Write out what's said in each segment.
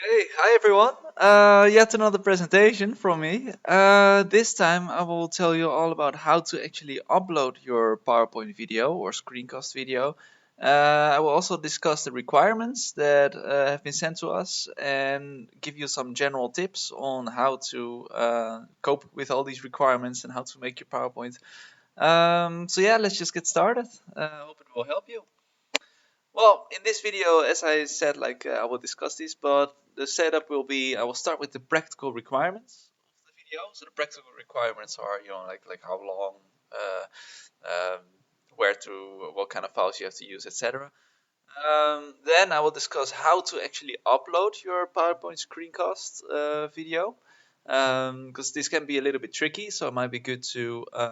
Hey, hi everyone. Yet another presentation from me. This time I will tell you all about how to actually upload your PowerPoint video or screencast video. I will also discuss the requirements that have been sent to us and give you some general tips on how to cope with all these requirements and how to make your PowerPoint. So yeah, let's just get started. I hope it will help you. Well, in this video, as I said, I will discuss this, but the setup will be I will start with the practical requirements of the video. So the practical requirements are, like how long, uh, um, where to, what kind of files you have to use, etc. Then I will discuss how to actually upload your PowerPoint screencast video, because this can be a little bit tricky. So it might be good to to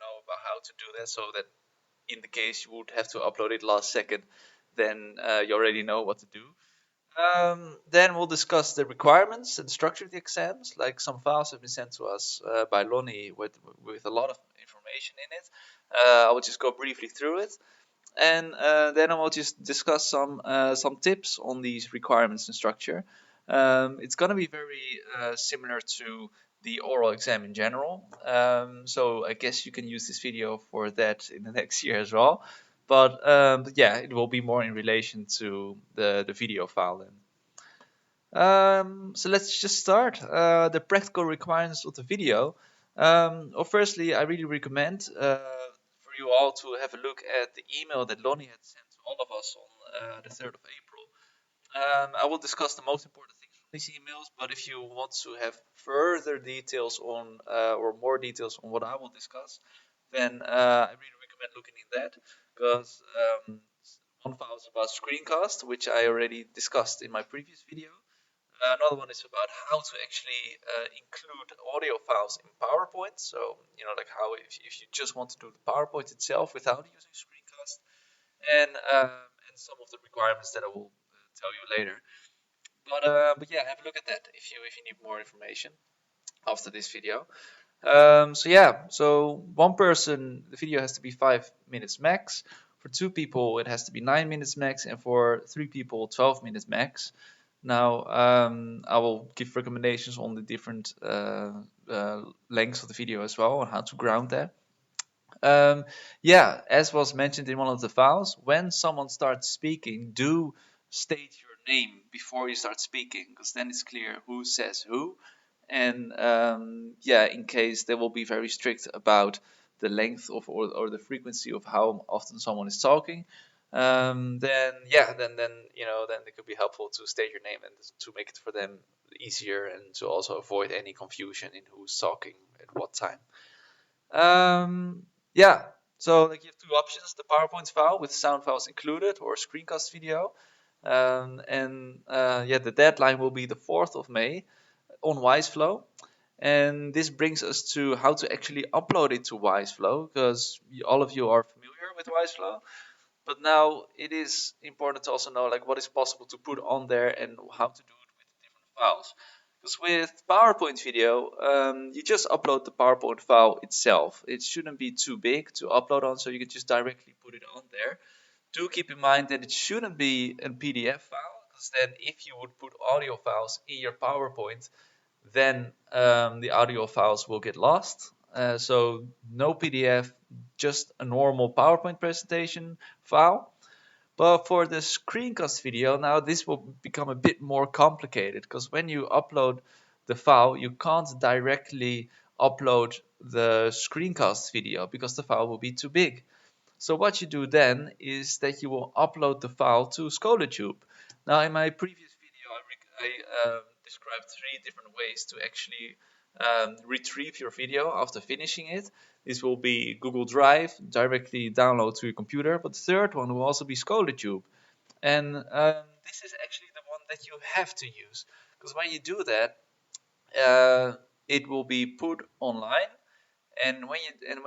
know about how to do that, so that in the case you would have to upload it last second, then you already know what to do. Then we'll discuss the requirements and structure of the exams. Like some files have been sent to us by Lonnie with a lot of information in it. I will just go briefly through it, and then I will just discuss some tips on these requirements and structure. It's going to be very similar to the oral exam in general. So I guess you can use this video for that in the next year as well. But yeah, it will be more in relation to the video file then. So let's just start. The practical requirements of the video. Well, firstly, I really recommend for you all to have a look at the email that Lonnie had sent to all of us on the 3rd of April. I will discuss the most important things from these emails, but if you want to have further details on or more details on what I will discuss, then I really recommend looking in that because one file is about screencast, which I already discussed in my previous video. Another one is about how to actually include audio files in PowerPoint. So, like how if you just want to do the PowerPoint itself without using screencast, and some of the requirements that I will tell you later. But yeah, have a look at that if you need more information after this video. So one person, the video has to be 5 minutes max. For two people, it has to be 9 minutes max, and for three people, 12 minutes max. Now, I will give recommendations on the different lengths of the video as well, and how to ground that. Yeah, as was mentioned in one of the files, when someone starts speaking, do state your name before you start speaking, because then it's clear who says who. And yeah, in case they will be very strict about the length of or the frequency of how often someone is talking, then yeah, then it could be helpful to state your name and to make it for them easier and to also avoid any confusion in who's talking at what time. Yeah, so like you have two options: the PowerPoint file with sound files included, or screencast video. And yeah, the deadline will be the 4th of May on Wiseflow. And this brings us to how to actually upload it to Wiseflow, because all of you are familiar with Wiseflow. But now it is important to also know like what is possible to put on there and how to do it with different files. Because with PowerPoint video, you just upload the PowerPoint file itself. It shouldn't be too big to upload on, so you can just directly put it on there. Do keep in mind that it shouldn't be a PDF file, because then if you would put audio files in your PowerPoint, then the audio files will get lost. So no PDF, just a normal PowerPoint presentation file. But for the screencast video, now this will become a bit more complicated, because when you upload the file, you can't directly upload the screencast video because the file will be too big. So what you do then is that you will upload the file to ScholarTube. Now in my previous video, I described 3 different ways to actually retrieve your video after finishing it. This will be Google Drive, directly download to your computer, but the third one will also be ScholarTube. And this is actually the one that you have to use, because when you do that, uh, it will be put online, and when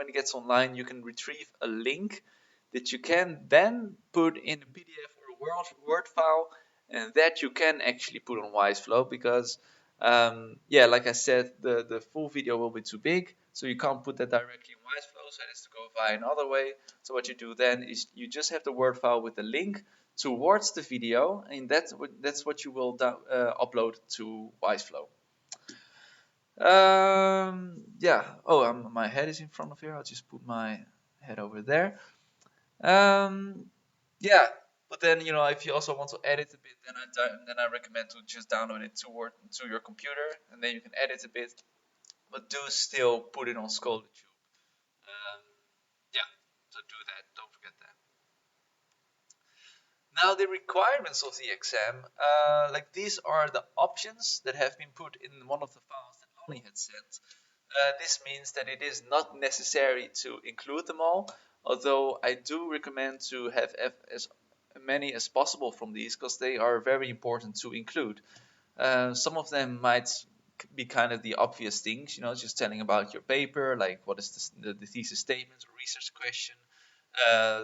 it gets online, you can retrieve a link that you can then put in a PDF or a Word file, and that you can actually put on Wiseflow, because yeah, like I said, the full video will be too big, so you can't put that directly in Wiseflow, so it has to go via another way. So what you do then is you just have the Word file with the link towards the video, and that's what you will upload to Wiseflow. Yeah. Oh, my head is in front of here. I'll just put my head over there. Um, yeah. But then, if you also want to edit a bit, then I recommend to just download it to your computer, and then you can edit a bit. But do still put it on ScholarTube. Um, yeah. So do that. Don't forget that. Now the requirements of the exam, like these are the options that have been put in one of the files that Lonnie had sent. This means that it is not necessary to include them all, although I do recommend to have as many as possible from these because they are very important to include. Some of them might be kind of the obvious things, just telling about your paper, like what is the thesis statement or research question,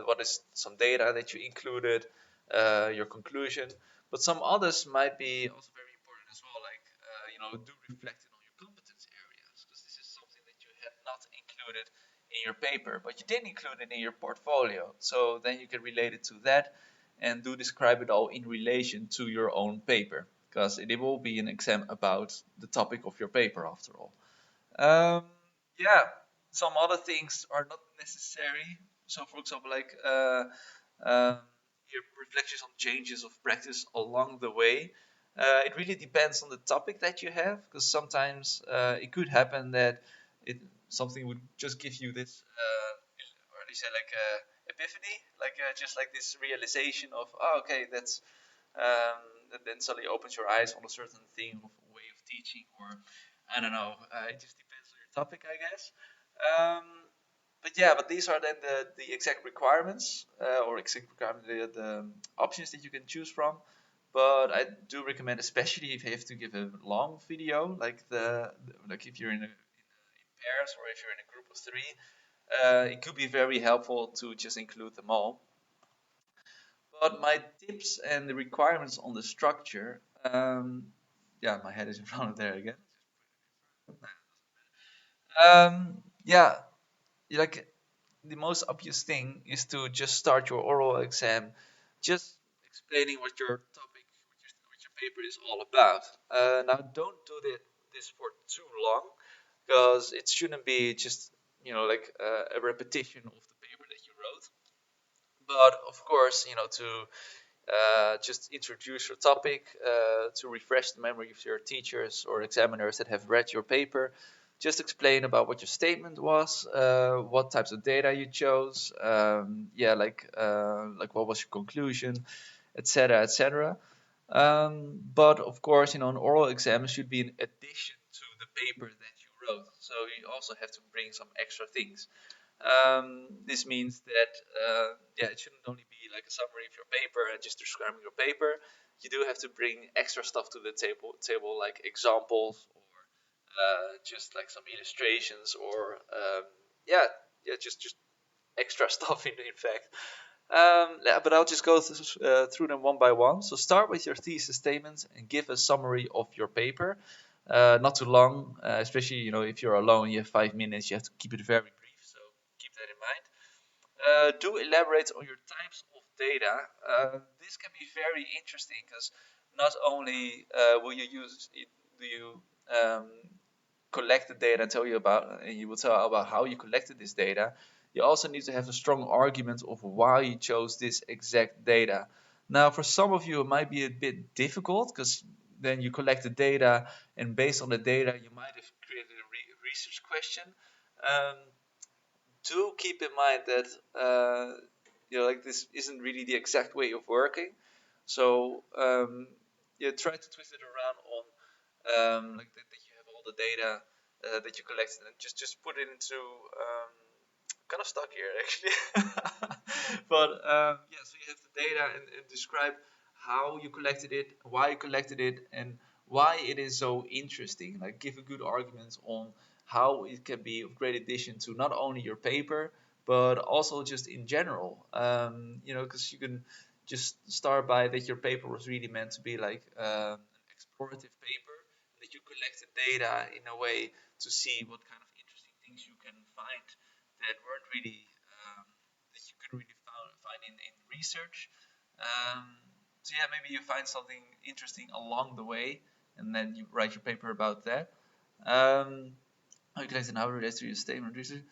what is some data that you included, your conclusion. But some others might be also very important as well, like do reflect on your competence areas, because this is something that you have not included in your paper, but you did include it in your portfolio. So then you can relate it to that and do describe it all in relation to your own paper, because it will be an exam about the topic of your paper after all. Um, yeah, some other things are not necessary. So, for example, like um, your reflections on changes of practice along the way. It really depends on the topic that you have, because sometimes it could happen that it something would just give you this, or they say like epiphany, like just like this realization of, oh, okay, that then suddenly opens your eyes on a certain thing of way of teaching, or I don't know. It just depends on your topic, I guess. Um, but yeah, but these are then the exact requirements, or exact requirements, the options that you can choose from. But I do recommend, especially if you have to give a long video, like if you're in pairs or if you're in a group of three, it could be very helpful to just include them all. But my tips and the requirements on the structure, yeah, my head is in front of there again. Yeah, like the most obvious thing is to just start your oral exam, just explaining what your topic, what your paper is all about. Now, don't do this for too long, because it shouldn't be just like a repetition of the paper that you wrote. But of course, to just introduce your topic, to refresh the memory of your teachers or examiners that have read your paper. Just explain about what your statement was, what types of data you chose, yeah, like what was your conclusion, etc., etc. But of course, an oral exam should be in addition to the paper that you wrote. So you also have to bring some extra things. This means that yeah, it shouldn't only be like a summary of your paper and just describing your paper. You do have to bring extra stuff to the table like examples or just like some illustrations or yeah, yeah, just extra stuff in fact. Yeah, but I'll just go through them one by one. So start with your thesis statement and give a summary of your paper. Not too long, especially if you're alone, you have 5 minutes. You have to keep it very brief. So keep that in mind. Do elaborate on your types of data. This can be very interesting because not only will you do you collect the data and and you will tell about how you collected this data. You also need to have a strong argument of why you chose this exact data. Now, for some of you, it might be a bit difficult because then you collect the data, and based on the data, you might have created a research question. Um, do keep in mind that like this isn't really the exact way of working. So yeah, try to twist it around on like that you have all the data that you collected, and just put it into kind of stuck here actually. But yeah, so you have the data and describe how you collected it, why you collected it, and why it is so interesting. Like give a good argument on how it can be of great addition to not only your paper but also just in general. Because you can just start by that your paper was really meant to be like an explorative paper, that you collected data in a way to see what kind of interesting things you can find that weren't really that you could really find in research. Um, so yeah, maybe you find something interesting along the way, and then you write your paper about that. Um, how you collect and how it relates to your statement research.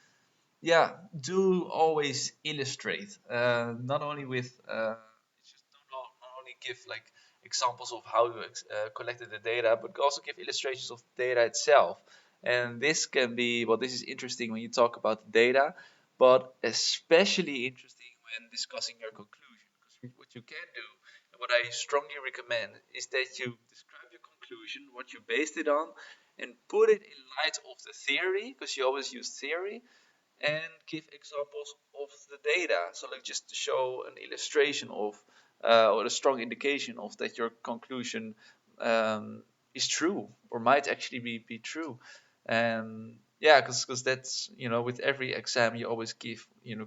Yeah, do always illustrate. Not only with it's just not only give like examples of how you collected the data, but also give illustrations of the data itself. And this can be, well, this is interesting when you talk about the data, but especially interesting when discussing your conclusion. Because what you can do, and what I strongly recommend, is that you describe your conclusion, what you based it on, and put it in light of the theory, because you always use theory, and give examples of the data. So like just to show an illustration of or a strong indication of that your conclusion is true or might actually be true. And yeah, because that's, with every exam you always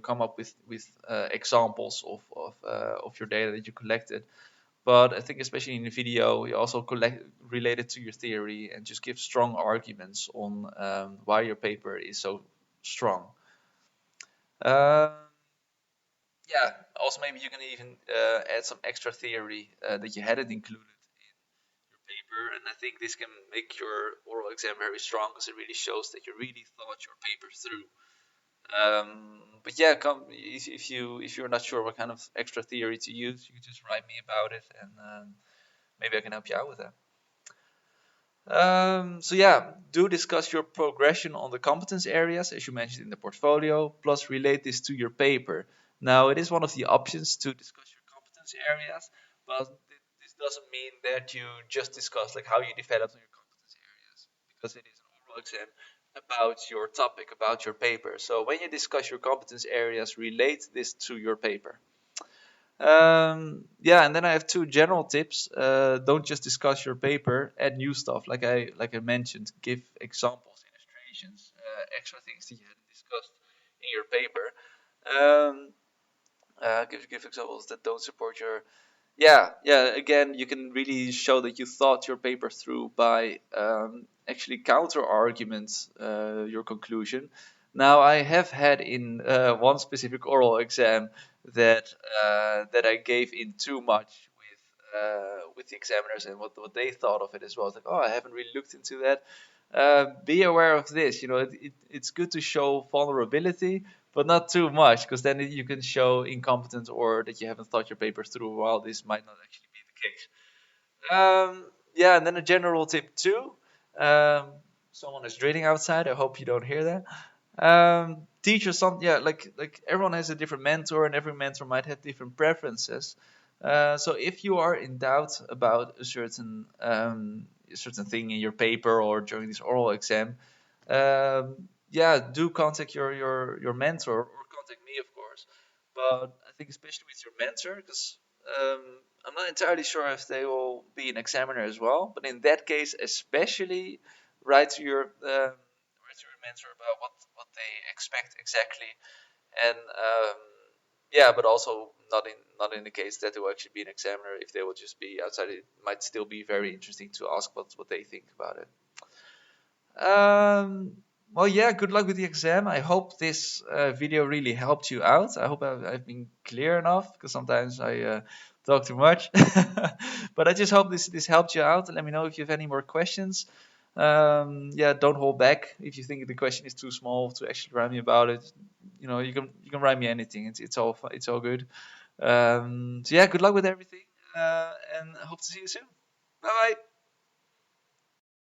come up with examples of your data that you collected. But I think especially in the video, you also collect relate it to your theory and just give strong arguments on why your paper is so strong. Um, yeah, also maybe you can even add some extra theory that you hadn't included in your paper, and I think this can make your oral exam very strong because it really shows that you really thought your paper through. But yeah, if you're not sure what kind of extra theory to use, you can just write me about it, and maybe I can help you out with that. So yeah, do discuss your progression on the competence areas, as you mentioned in the portfolio, plus relate this to your paper. Now, it is one of the options to discuss your competence areas, but this doesn't mean that you just discuss like how you developed on your competence areas, because it is an oral exam about your topic, about your paper. So when you discuss your competence areas, relate this to your paper. Yeah, and then I have two general tips. Don't just discuss your paper. Add new stuff, like I mentioned. Give examples, illustrations, extra things that you hadn't discussed in your paper. Um, give examples that don't support your. Yeah. Again, you can really show that you thought your paper through by actually counter arguments your conclusion. Now, I have had in one specific oral exam that I gave in too much with the examiners and what they thought of it as well. It's like, oh, I haven't really looked into that. Be aware of this. It's good to show vulnerability, but not too much, because then you can show incompetence or that you haven't thought your paper through, while this might not actually be the case. Yeah, and then a general tip too. Um, Someone is drilling outside. I hope you don't hear that. Teachers, yeah, like everyone has a different mentor, and every mentor might have different preferences. So if you are in doubt about a certain thing in your paper or during this oral exam, yeah, do contact your mentor, or contact me, of course. But I think especially with your mentor, because um, I'm not entirely sure if they will be an examiner as well. But in that case, especially write to your mentor about what they expect exactly, and yeah, but also not in the case that they will actually be an examiner. If they will just be outside, it might still be very interesting to ask what they think about it. Well, yeah, good luck with the exam. I hope this video really helped you out. I hope I've been clear enough, because sometimes I talk too much. But I just hope this helped you out. Let me know if you have any more questions. Yeah, don't hold back. If you think the question is too small to actually write me about it, you can write me anything. It's all good. So yeah, good luck with everything, and I hope to see you soon. Bye bye.